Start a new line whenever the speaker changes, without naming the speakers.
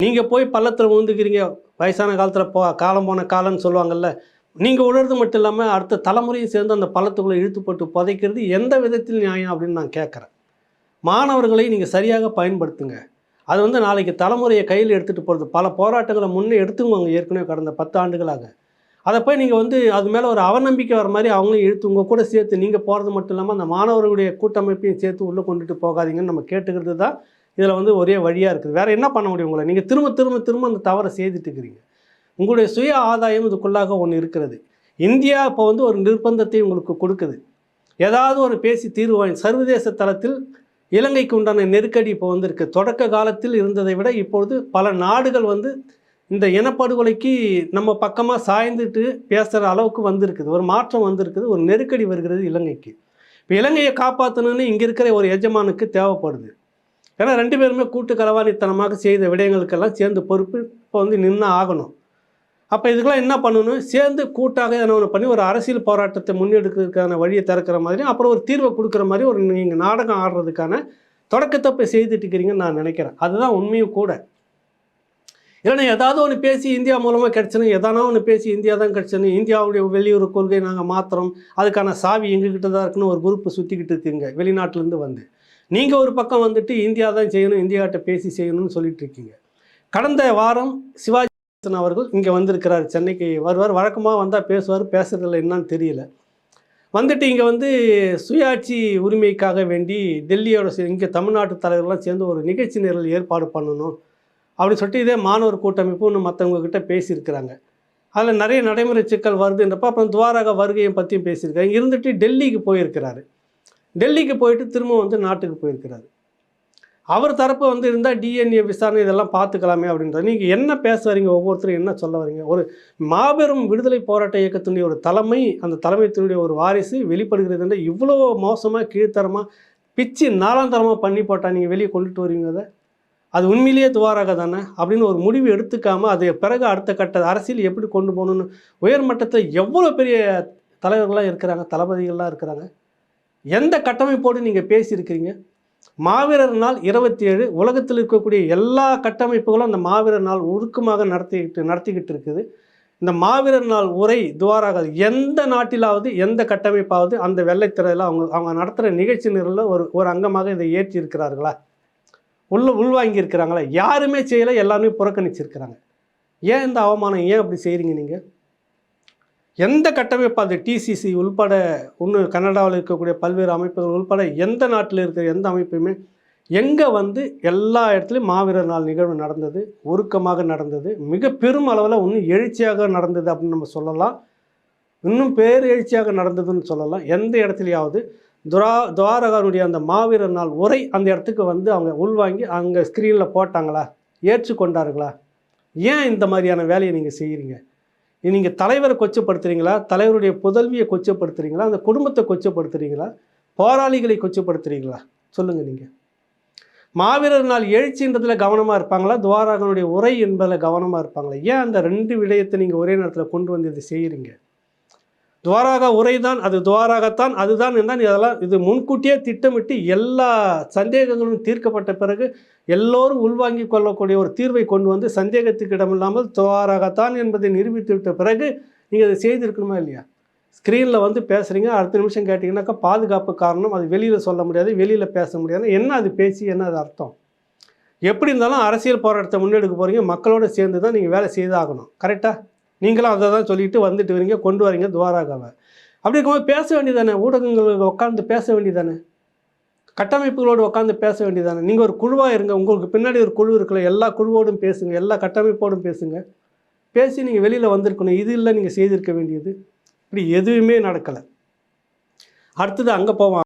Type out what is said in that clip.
நீங்கள் போய் பள்ளத்தில் விழுந்துக்கிறீங்க, வயசான காலத்தில் காலம் போன காலம்னு சொல்லுவாங்கள்ல, நீங்கள் விழுறது மட்டும் இல்லாமல் அடுத்த தலைமுறையும் சேர்ந்து அந்த பள்ளத்துக்குள்ளே இழுத்து போட்டு புதைக்கிறது எந்த விதத்தில் நியாயம் அப்படின்னு நான் கேட்குறேன். மாணவர்களை நீங்கள் சரியாக பயன்படுத்துங்க. அது நாளைக்கு தலைமுறையை கையில் எடுத்துகிட்டு போகிறது. பல போராட்டங்களை முன்னே எடுத்துக்குவாங்க ஏற்கனவே கடந்த 10 ஆண்டுகளாக. அதை போய் நீங்கள் அது மேலே ஒரு அவநம்பிக்கை வர மாதிரி அவங்களையும் இழுத்து உங்கள் கூட சேர்த்து நீங்கள் போகிறது மட்டும் இல்லாமல் அந்த மாணவர்களுடைய கூட்டமைப்பையும் சேர்த்து உள்ளே கொண்டுட்டு போகாதீங்கன்னு நம்ம கேட்டுக்கிறது தான் இதில் ஒரே வழியாக இருக்குது. வேறு என்ன பண்ண முடியும் உங்களை? நீங்கள் திரும்ப திரும்ப திரும்ப அந்த தவறை செய்துட்டு இருக்கிறீங்க. உங்களுடைய சுய ஆதாயம் இதுக்குள்ளாக ஒன்று இருக்கிறது. இந்தியா இப்போ ஒரு நிர்பந்தத்தை உங்களுக்கு கொடுக்குது. ஏதாவது ஒரு பேசி தீர்வு வாங்கி சர்வதேச தளத்தில் இலங்கைக்கு உண்டான நெருக்கடி இப்போ இருக்குது. தொடக்க காலத்தில் இருந்ததை விட இப்பொழுது பல நாடுகள் இந்த இனப்படுகொலைக்கு நம்ம பக்கமாக சாய்ந்துட்டு பேசுகிற அளவுக்கு வந்திருக்குது. ஒரு மாற்றம் வந்திருக்குது. ஒரு நெருக்கடி வருகிறது இலங்கைக்கு. இப்போ இலங்கையை காப்பாற்றணும்னு இங்கே இருக்கிற ஒரு எஜமானுக்கு தேவைப்படுது. ஏன்னா 2 பேருமே கூட்டு களவாணித்தனமாக செய்த விடயங்களுக்கெல்லாம் சேர்ந்து பொறுப்பு இப்போ நின்று ஆகணும். அப்போ இதுக்கெல்லாம் என்ன பண்ணணும்? சேர்ந்து கூட்டாக என்ன பண்ணி ஒரு அரசியல் போராட்டத்தை முன்னெடுக்கிறதுக்கான வழியை திறக்கிற மாதிரி, அப்புறம் ஒரு தீர்வை கொடுக்குற மாதிரி ஒரு நீங்கள் நாடகம் ஆடுறதுக்கான தொடக்கத்தை இப்போ செய்துட்டு இருக்கிறீங்கன்னு நான் நினைக்கிறேன். அதுதான் உண்மையும் கூட. இல்லைன்னா ஏதாவது ஒன்று பேசி இந்தியா மூலமாக கிடச்சணும், எதானா ஒன்று பேசி இந்தியா தான் கிடச்சணும், இந்தியாவுடைய வெளியுறவு கொள்கை நாங்கள் மாத்திரம், அதுக்கான சாவி எங்ககிட்ட தான் இருக்குன்னு ஒரு குரூப்பு சுற்றிக்கிட்டு இருக்கீங்க வெளிநாட்டிலேருந்து நீங்கள் ஒரு பக்கம் இந்தியா தான் செய்யணும், இந்தியாட்ட பேசி செய்யணும்னு சொல்லிட்டு இருக்கீங்க. கடந்த வாரம் சிவாஜி அவர்கள் இங்கே வந்திருக்கிறார். சென்னைக்கு வருவார். வழக்கமாக வந்தால் பேசுவார். பேசுறதில்ல என்னன்னு தெரியல. இங்கே சுயாட்சி உரிமைக்காக வேண்டி டெல்லியோட இங்கே தமிழ்நாட்டு தலைவர்கள்லாம் சேர்ந்து ஒரு நிகழ்ச்சி நிரல் ஏற்பாடு பண்ணணும் அப்படின்னு சொல்லிட்டு இதே மாணவர் கூட்டமைப்பு ஒன்று மற்றவங்கக்கிட்ட பேசியிருக்கிறாங்க. அதில் நிறைய நடைமுறை சிக்கல் வருதுன்றப்ப அப்புறம் துவாரகா வருகையை பற்றியும் பேசியிருக்காங்க. இருந்துட்டு டெல்லிக்கு போயிருக்கிறாரு. டெல்லிக்கு போயிட்டு திரும்ப நாட்டுக்கு போயிருக்கிறாரு. அவர் தரப்பு இருந்தால் டிஎன்ஏ விசாரணை இதெல்லாம் பார்த்துக்கலாமே அப்படின்றது. நீங்கள் என்ன பேச வரீங்க? ஒவ்வொருத்தரும் என்ன சொல்ல வரீங்க? ஒரு மாபெரும் விடுதலை போராட்ட இயக்கத்தினுடைய ஒரு தலைமை, அந்த தலைமைத்தினுடைய ஒரு வாரிசு வெளிப்படுகிறது. இவ்வளோ மோசமாக கீழ்த்தரமாக பிச்சு நாளாந்தரமாக பண்ணி போட்டால் நீங்கள் வெளியே கொண்டுட்டு வருவீங்க. அது உண்மையிலேயே துவாரகா தானே அப்படின்னு ஒரு முடிவு எடுத்துக்காமல் அது பிறகு அடுத்த கட்ட அரசியல் எப்படி கொண்டு போகணுன்னு உயர்மட்டத்தில் எவ்வளோ பெரிய தலைவர்கள்லாம் இருக்கிறாங்க, தளபதிகள்லாம் இருக்கிறாங்க. எந்த கட்டமைப்போடு நீங்கள் பேசியிருக்கிறீங்க? மாவீரர் நாள் 27 உலகத்தில் இருக்கக்கூடிய எல்லா கட்டமைப்புகளும் அந்த மாவீரர் நாள் உருக்கமாக நடத்திக்கிட்டு இருக்குது. இந்த மாவீரர் நாள் உரை துவாரகா எந்த நாட்டிலாவது எந்த கட்டமைப்பாவது அந்த வெள்ளைத்திரையில் அவங்க நடத்துகிற நிகழ்ச்சி நிரலில் ஒரு அங்கமாக இதை ஏற்றி இருக்கிறார்களா? உள்வாங்கி இருக்கிறாங்களா? யாருமே செய்யலை, எல்லாருமே புறக்கணிச்சிருக்கிறாங்க. ஏன் இந்த அவமானம்? ஏன் அப்படி செய்கிறீங்க நீங்கள்? எந்த கட்டமைப்பு அது டிசிசி உள்பட இன்னும் கனடாவில் இருக்கக்கூடிய பல்வேறு அமைப்புகள் உள்பட எந்த நாட்டில் இருக்கிற எந்த அமைப்புமே எங்கே எல்லா இடத்துலையும் மாவீரர் நாள் நிகழ்வு நடந்தது, உருக்கமாக நடந்தது, மிக பெரும் அளவில் இன்னும் எழுச்சியாக நடந்தது அப்படின்னு நம்ம சொல்லலாம். இன்னும் எழுச்சியாக நடந்ததுன்னு சொல்லலாம். எந்த இடத்துலையாவது துவாரகாவுடைய அந்த மாவீரர் நாள் உரை அந்த இடத்துக்கு அவங்க உள்வாங்கி அங்கே ஸ்க்ரீனில் போட்டாங்களா? ஏற்றுக்கொண்டார்களா? ஏன் இந்த மாதிரியான வேலையை நீங்கள் செய்கிறீங்க? நீங்கள் தலைவரை கொச்சப்படுத்துகிறீங்களா? தலைவருடைய புதல்வியை கொச்சப்படுத்துகிறீங்களா? அந்த குடும்பத்தை கொச்சப்படுத்துகிறீங்களா? போராளிகளை கொச்சப்படுத்துகிறீங்களா? சொல்லுங்கள். நீங்கள் மாவீரர் நாள் எழுச்சின்றதில் கவனமாக இருப்பாங்களா? துவாரகனுடைய உரை என்பதில் கவனமாக இருப்பாங்களா? ஏன் அந்த 2 விடயத்தை நீங்கள் ஒரே நேரத்தில் கொண்டு இதை செய்கிறீங்க? துவாரகா உரை தான், அது துவாரகத்தான், அதுதான் என்றால் இதெல்லாம் இது முன்கூட்டியே திட்டமிட்டு எல்லா சந்தேகங்களும் தீர்க்கப்பட்ட பிறகு எல்லோரும் உள்வாங்கி கொள்ளக்கூடிய ஒரு தீர்வை கொண்டு சந்தேகத்துக்கு இடமில்லாமல் துவாரகத்தான் என்பதை நிரூபித்து விட்ட பிறகு நீங்கள் அதை செய்திருக்கணுமா இல்லையா? ஸ்க்ரீனில் பேசுகிறீங்க, அடுத்த நிமிஷம் கேட்டிங்கன்னாக்கா பாதுகாப்பு காரணம், அது வெளியில் சொல்ல முடியாது, வெளியில் பேச முடியாது. என்ன அது பேசி என்ன அது அர்த்தம்? எப்படி இருந்தாலும் அரசியல் போராட்டத்தை முன்னெடுக்க போகிறீங்க, மக்களோடு சேர்ந்து தான் நீங்கள் வேலை செய்தாகணும். கரெக்டாக? நீங்களும் அதை தான் சொல்லிட்டு வந்துட்டு வரீங்க, கொண்டு வரீங்க துவாரகாவை. அப்படி இருக்கும்போது பேச வேண்டியதானே? ஊடகங்களுக்கு உட்காந்து பேச வேண்டியதானே? கட்டமைப்புகளோடு உட்காந்து பேச வேண்டியதானே? நீங்கள் ஒரு குழுவாக இருங்க, உங்களுக்கு பின்னாடி ஒரு குழு இருக்குல்ல, எல்லா குழுவோடும் பேசுங்க, எல்லா கட்டமைப்போடும் பேசுங்க. பேசி நீங்கள் வெளியில் வந்திருக்கணும். இது இல்லை நீங்கள் செய்திருக்க வேண்டியது. இப்படி எதுவுமே நடக்கலை. அடுத்தது அங்கே போவோம்.